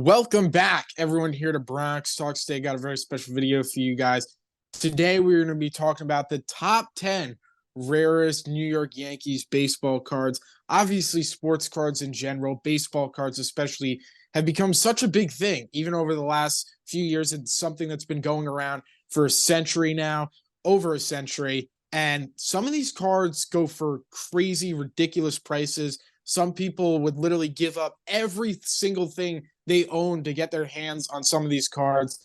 Welcome back, everyone, here to Bronx Talks. Today, got a very special video for you guys. Today, we're going to be talking about the top 10 rarest New York Yankees baseball cards. Obviously, sports cards in general, baseball cards especially, have become such a big thing. Even over the last few years, it's something that's been going around for a century now, over a century. And some of these cards go for crazy, ridiculous prices. Some people would literally give up every single thing they own to get their hands on some of these cards.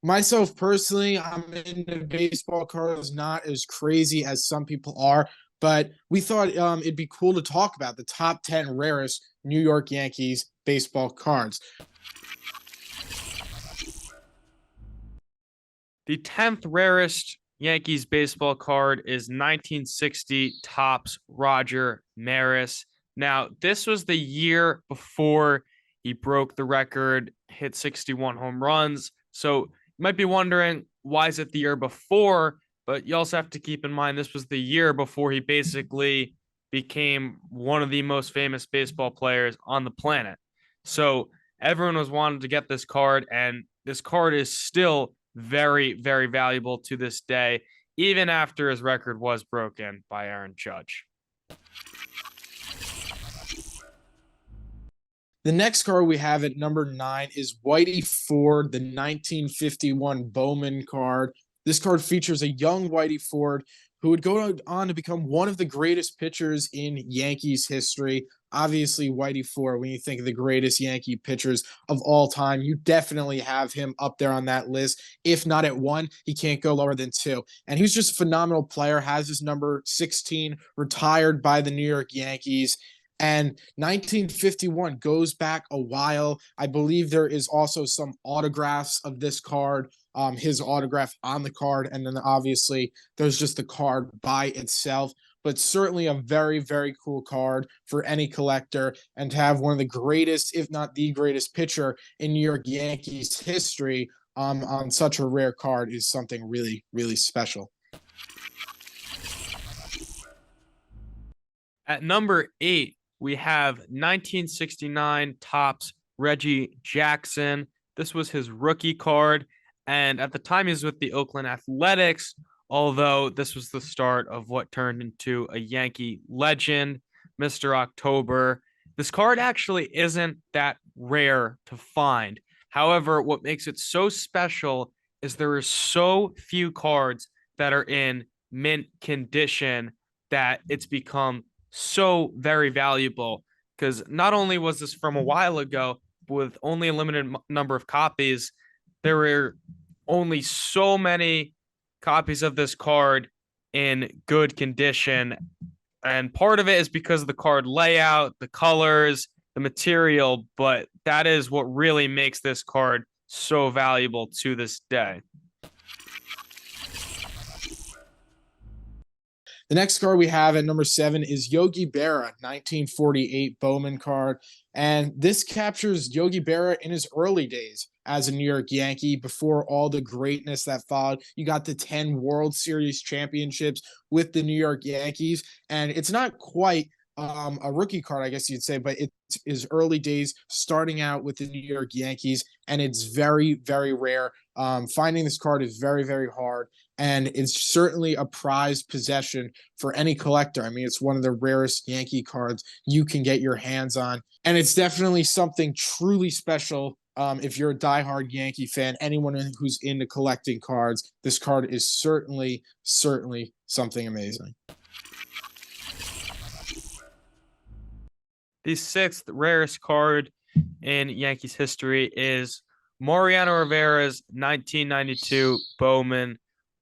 Myself personally, I'm into baseball cards, not as crazy as some people are, but we thought it'd be cool to talk about the top 10 rarest New York Yankees baseball cards. The 10th rarest Yankees baseball card is 1960 Topps Roger Maris. Now, this was the year before he broke the record, hit 61 home runs. So you might be wondering, why is it the year before? But you also have to keep in mind this was the year before he basically became one of the most famous baseball players on the planet. So everyone was wanting to get this card, and this card is still very, very valuable to this day, even after his record was broken by Aaron Judge. The next card we have at number 9 is Whitey Ford, the 1951 Bowman card. This card features a young Whitey Ford who would go on to become one of the greatest pitchers in Yankees history. Obviously, Whitey Ford, when you think of the greatest Yankee pitchers of all time, you definitely have him up there on that list. If not at 1, he can't go lower than 2. And he was just a phenomenal player, has his number 16 retired by the New York Yankees. And 1951 goes back a while. I believe there is also some autographs of this card, his autograph on the card, and then obviously there's just the card by itself. But certainly a very, very cool card for any collector, and to have one of the greatest, if not the greatest pitcher in New York Yankees history on such a rare card is something really, really special. At number 8, we have 1969 Topps Reggie Jackson. This was his rookie card, and at the time he was with the Oakland Athletics, although this was the start of what turned into a Yankee legend, Mr. October. This card actually isn't that rare to find. However, what makes it so special is there are so few cards that are in mint condition that it's become so very valuable, because not only was this from a while ago, with only a limited number of copies, there were only so many copies of this card in good condition. And part of it is because of the card layout, the colors, the material, but that is what really makes this card so valuable to this day. The next card we have at number 7 is Yogi Berra, 1948 Bowman card. And this captures Yogi Berra in his early days as a New York Yankee before all the greatness that followed. You got the 10 World Series championships with the New York Yankees. And it's not quite a rookie card, I guess you'd say, but it's his early days starting out with the New York Yankees, and it's very, very rare. Finding this card is very, very hard, and it's certainly a prized possession for any collector. I mean, it's one of the rarest Yankee cards you can get your hands on, and it's definitely something truly special. If you're a diehard Yankee fan, anyone who's into collecting cards, this card is certainly something amazing. The 6th rarest card in Yankees history is Mariano Rivera's 1992 Bowman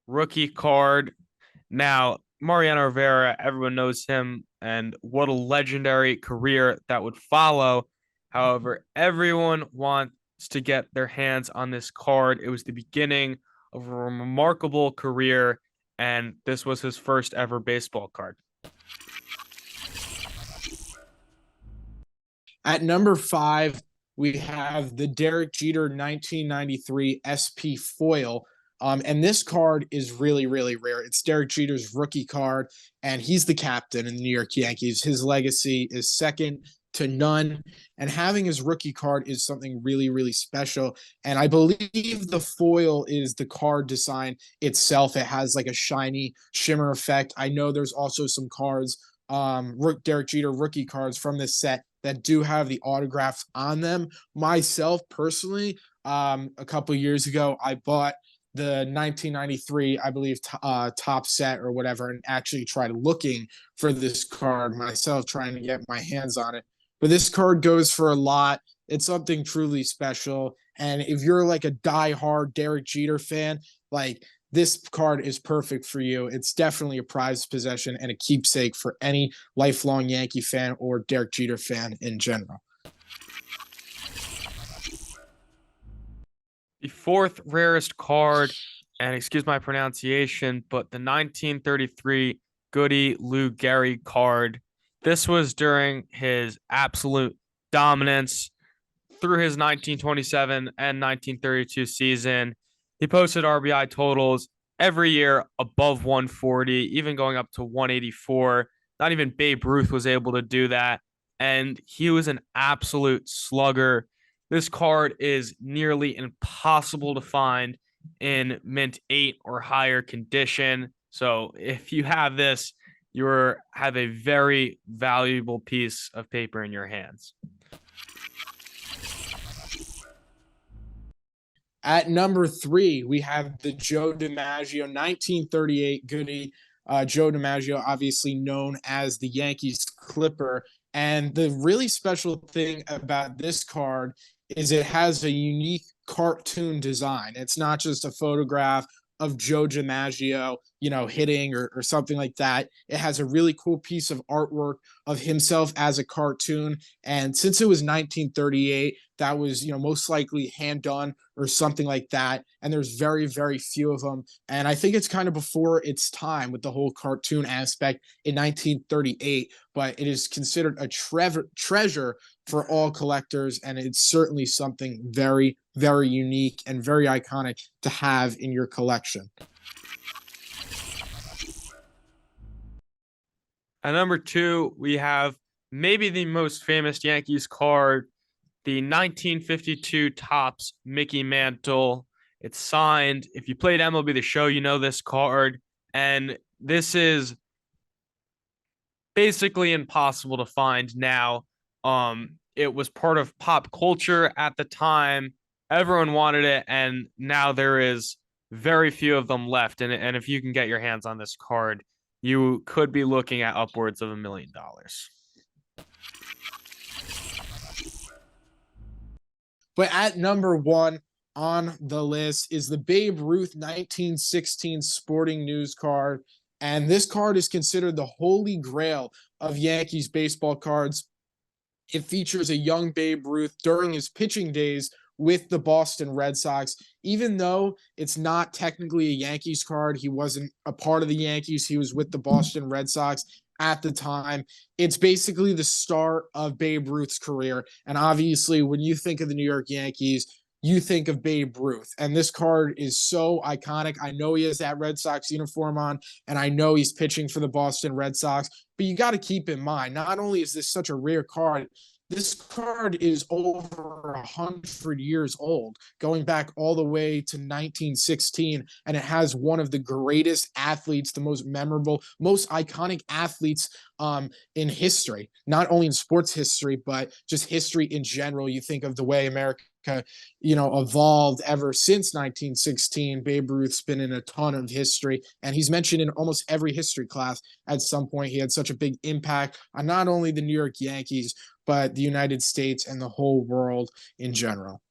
rookie card. Now, Mariano Rivera, everyone knows him, and what a legendary career that would follow. However, everyone wants to get their hands on this card. It was the beginning of a remarkable career, and this was his first ever baseball card. At number 5, we have the Derek Jeter 1993 SP foil. And this card is really, really rare. It's Derek Jeter's rookie card, and he's the captain in the New York Yankees. His legacy is second to none. And having his rookie card is something really, really special. And I believe the foil is the card design itself. It has like a shiny shimmer effect. I know there's also some cards, Derek Jeter rookie cards from this set that do have the autographs on them. Myself personally, a couple years ago, I bought the 1993, I believe, top set or whatever, and actually tried looking for this card myself, trying to get my hands on it. But this card goes for a lot. It's something truly special. And if you're like a diehard Derek Jeter fan, like this card is perfect for you. It's definitely a prized possession and a keepsake for any lifelong Yankee fan or Derek Jeter fan in general. The fourth rarest card, and excuse my pronunciation, but the 1933 Goody Lou Gehrig card. This was during his absolute dominance through his 1927 and 1932 season. He posted RBI totals every year above 140, even going up to 184. Not even Babe Ruth was able to do that. And he was an absolute slugger. This card is nearly impossible to find in mint 8 or higher condition. So if you have this, you have a very valuable piece of paper in your hands. At number 3, we have the Joe DiMaggio 1938 Goody. Joe DiMaggio, obviously known as the Yankees Clipper. And the really special thing about this card is it has a unique cartoon design. It's not just a photograph of Joe DiMaggio, hitting or something like that. It has a really cool piece of artwork of himself as a cartoon. And since it was 1938, that was, most likely hand done or something like that. And there's very, very few of them. And I think it's kind of before its time with the whole cartoon aspect in 1938, but it is considered a treasure for all collectors. And it's certainly something very, very unique and very iconic to have in your collection. At number 2, we have maybe the most famous Yankees card, the 1952 Topps Mickey Mantle. It's signed. If you played MLB The Show, you know this card. And this is basically impossible to find now. It was part of pop culture at the time. Everyone wanted it, and now there is very few of them left. And if you can get your hands on this card, you could be looking at upwards of $1 million. But at number 1 on the list is the Babe Ruth 1916 Sporting News card. And this card is considered the holy grail of Yankees baseball cards. It features a young Babe Ruth during his pitching days with the Boston Red Sox. Even though it's not technically a Yankees card, he wasn't a part of the Yankees. He was with the Boston Red Sox at the time. It's basically the start of Babe Ruth's career. And obviously, when you think of the New York Yankees, you think of Babe Ruth. And this card is so iconic. I know he has that Red Sox uniform on, and I know he's pitching for the Boston Red Sox. But you got to keep in mind, not only is this such a rare card, this card is over 100 years old, going back all the way to 1916, and it has one of the greatest athletes, the most memorable, most iconic athletes in history, not only in sports history, but just history in general. You think of the way America evolved ever since 1916. Babe Ruth's been in a ton of history, and he's mentioned in almost every history class at some point. He had such a big impact on not only the New York Yankees, but the United States and the whole world in general.